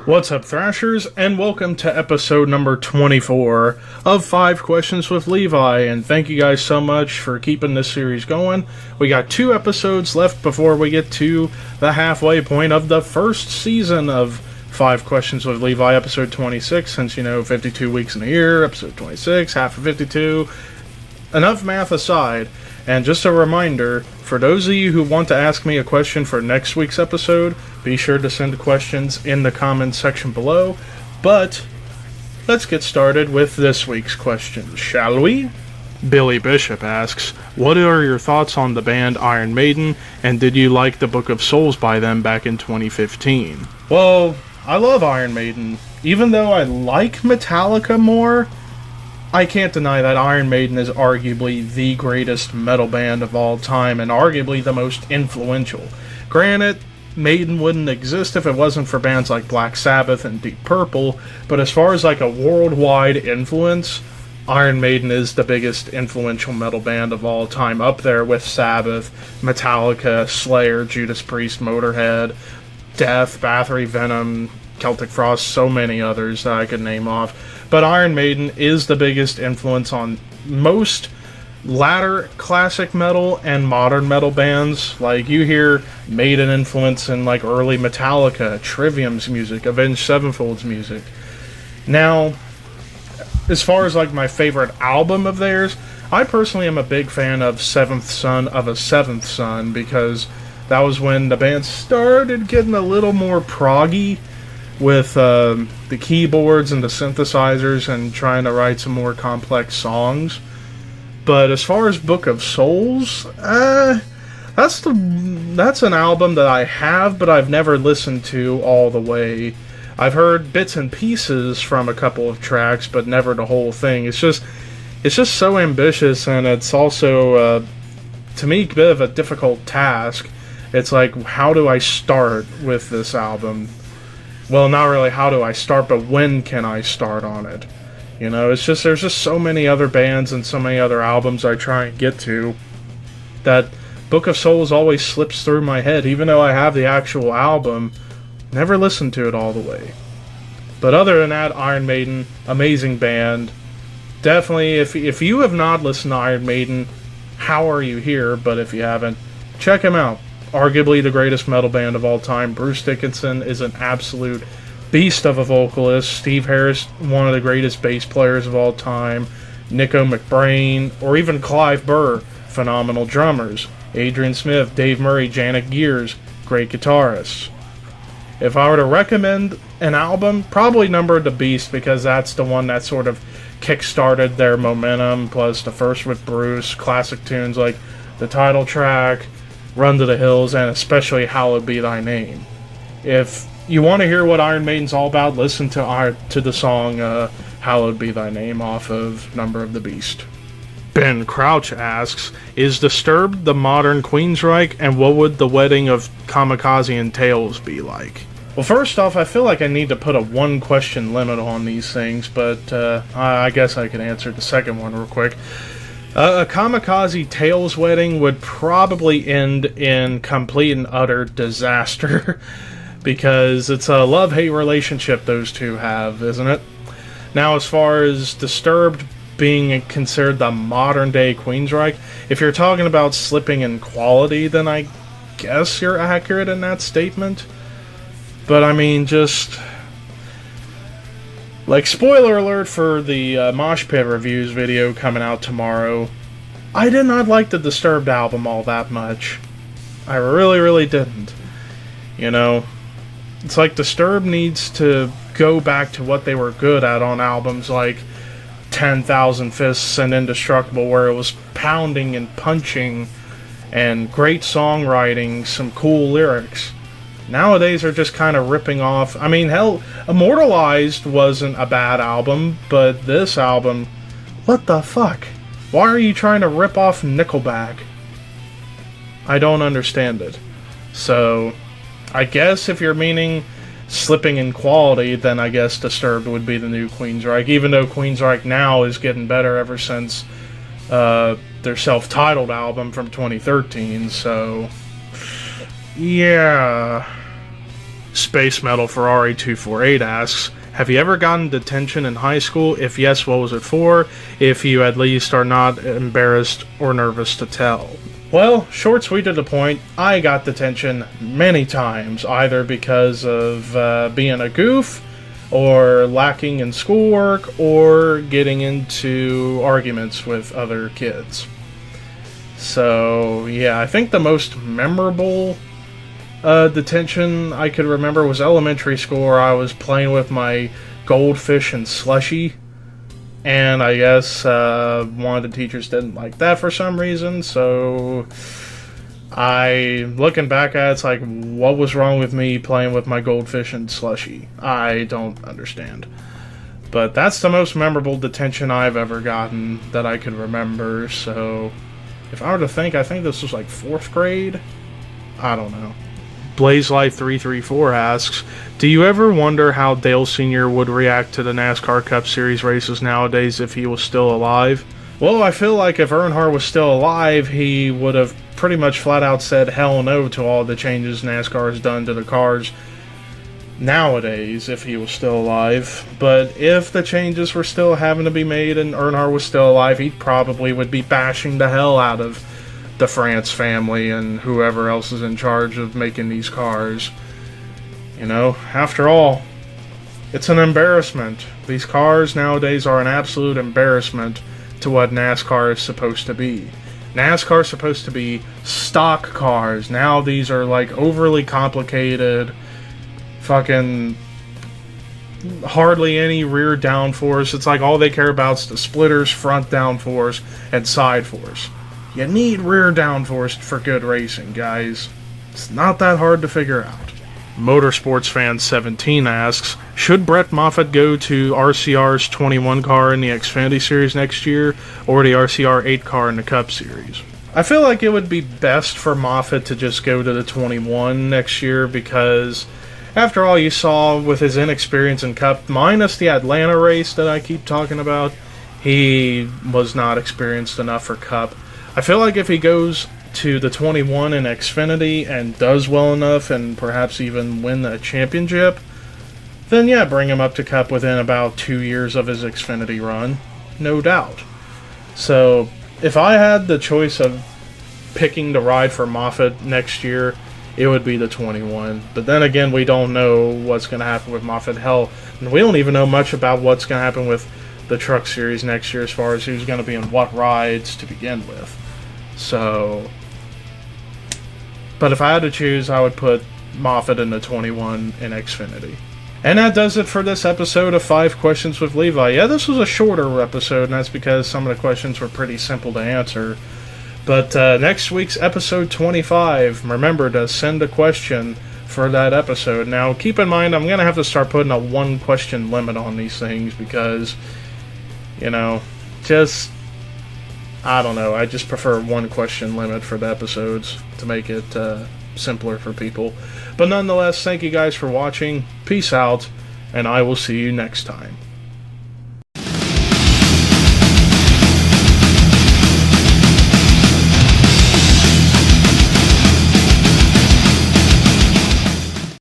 What's up, Thrashers, and welcome to episode number 24 of 5 Questions with Levi, and thank you guys so much for keeping this series going. We got 2 episodes left before we get to the halfway point of the first season of 5 Questions with Levi, episode 26, since, 52 weeks in a year, episode 26, half of 52. Enough math aside, and just a reminder, for those of you who want to ask me a question for next week's episode, be sure to send questions in the comments section below. But let's get started with this week's question, shall we? Billy Bishop asks, what are your thoughts on the band Iron Maiden, and did you like the Book of Souls by them back in 2015? Well, I love Iron Maiden. Even though I like Metallica more, I can't deny that Iron Maiden is arguably the greatest metal band of all time and arguably the most influential. Granted, Maiden wouldn't exist if it wasn't for bands like Black Sabbath and Deep Purple, but as far as like a worldwide influence, Iron Maiden is the biggest influential metal band of all time, up there with Sabbath, Metallica, Slayer, Judas Priest, Motorhead, Death, Bathory, Venom, Celtic Frost, so many others that I could name off. But Iron Maiden is the biggest influence on most latter classic metal and modern metal bands. Like, you hear Maiden influence in like early Metallica, Trivium's music, Avenged Sevenfold's music. Now, as far as like my favorite album of theirs, I personally am a big fan of Seventh Son of a Seventh Son, because that was when the band started getting a little more proggy with the keyboards and the synthesizers and trying to write some more complex songs. But as far as Book of Souls, that's an album that I have, but I've never listened to all the way. I've heard bits and pieces from a couple of tracks, but never the whole thing. It's just so ambitious, and it's also, to me, a bit of a difficult task. It's like, how do I start with this album? Well, not really how do I start, but when can I start on it? There's just so many other bands and so many other albums I try and get to that Book of Souls always slips through my head, even though I have the actual album. Never listened to it all the way. But other than that, Iron Maiden, amazing band. Definitely, if you have not listened to Iron Maiden, how are you here? But if you haven't, check them out. Arguably the greatest metal band of all time. Bruce Dickinson is an absolute beast of a vocalist. Steve Harris, one of the greatest bass players of all time. Nico McBrain, or even Clive Burr, phenomenal drummers. Adrian Smith, Dave Murray, Janet Gears, great guitarists. If I were to recommend an album, probably Number of the Beast, because that's the one that sort of kick-started their momentum, plus the first with Bruce, classic tunes like the title track, Run to the Hills, and especially Hallowed Be Thy Name. If you want to hear what Iron Maiden's all about, listen to the song Hallowed Be Thy Name off of Number of the Beast. Ben Crouch asks, is Disturbed the modern Queensryche, and what would the wedding of Kamikaze and Tails be like? Well, first off, I feel like I need to put a 1-question limit on these things, but I guess I can answer the second one real quick. A Kamikaze Tails wedding would probably end in complete and utter disaster, because it's a love-hate relationship those two have, isn't it? Now, as far as Disturbed being considered the modern-day Queensryche, if you're talking about slipping in quality, then I guess you're accurate in that statement. But I mean, just like, spoiler alert for the Mosh Pit Reviews video coming out tomorrow, I did not like the Disturbed album all that much. I really, really didn't. It's like Disturbed needs to go back to what they were good at on albums like 10,000 Fists and Indestructible, where it was pounding and punching and great songwriting, some cool lyrics. Nowadays are just kind of ripping off. I mean, hell, Immortalized wasn't a bad album, but this album, what the fuck? Why are you trying to rip off Nickelback? I don't understand it. So, I guess if you're meaning slipping in quality, then I guess Disturbed would be the new Queensryche, even though Queensryche now is getting better ever since their self-titled album from 2013, so yeah. Space Metal Ferrari 248 asks, have you ever gotten detention in high school? If yes, what was it for? If you at least are not embarrassed or nervous to tell. Well, short, sweet, to the point, I got detention many times, either because of being a goof, or lacking in schoolwork, or getting into arguments with other kids. So, yeah, I think the most memorable detention I could remember was elementary school, where I was playing with my goldfish and slushy, and I guess one of the teachers didn't like that for some reason, so looking back at it, it's like, what was wrong with me playing with my goldfish and slushy? I don't understand. But that's the most memorable detention I've ever gotten that I could remember, so if I were to think, I think this was like 4th grade? I don't know. BlazeLife334 asks, do you ever wonder how Dale Sr. would react to the NASCAR Cup Series races nowadays if he was still alive? Well, I feel like if Earnhardt was still alive, he would have pretty much flat out said hell no to all the changes NASCAR has done to the cars nowadays if he was still alive. But if the changes were still having to be made and Earnhardt was still alive, he probably would be bashing the hell out of the France family and whoever else is in charge of making these cars. You know, after all, it's an embarrassment. These cars nowadays are an absolute embarrassment to what NASCAR is supposed to be. NASCAR is supposed to be stock cars. Now these are like overly complicated, fucking hardly any rear downforce. It's like all they care about is the splitters, front downforce, and side force. You need rear downforce for good racing, guys. It's not that hard to figure out. Motorsports Fan 17 asks, should Brett Moffitt go to RCR's 21 car in the Xfinity Series next year, or the RCR 8 car in the Cup Series? I feel like it would be best for Moffitt to just go to the 21 next year, because after all, you saw with his inexperience in Cup, minus the Atlanta race that I keep talking about, he was not experienced enough for Cup. I feel like if he goes to the 21 in Xfinity and does well enough and perhaps even win a championship, then yeah, bring him up to Cup within about 2 years of his Xfinity run, no doubt. So if I had the choice of picking to ride for Moffitt next year, it would be the 21. But then again, we don't know what's going to happen with Moffitt. Hell, and we don't even know much about what's going to happen with the Truck Series next year as far as who's going to be in what rides to begin with. So, but if I had to choose, I would put Moffitt in the 21 in Xfinity. And that does it for this episode of 5 Questions with Levi. Yeah, this was a shorter episode, and that's because some of the questions were pretty simple to answer. But next week's episode 25, remember to send a question for that episode. Now, keep in mind, I'm going to have to start putting a 1-question limit on these things because, you know, I don't know, I just prefer 1-question limit for the episodes to make it simpler for people. But nonetheless, thank you guys for watching. Peace out, and I will see you next time.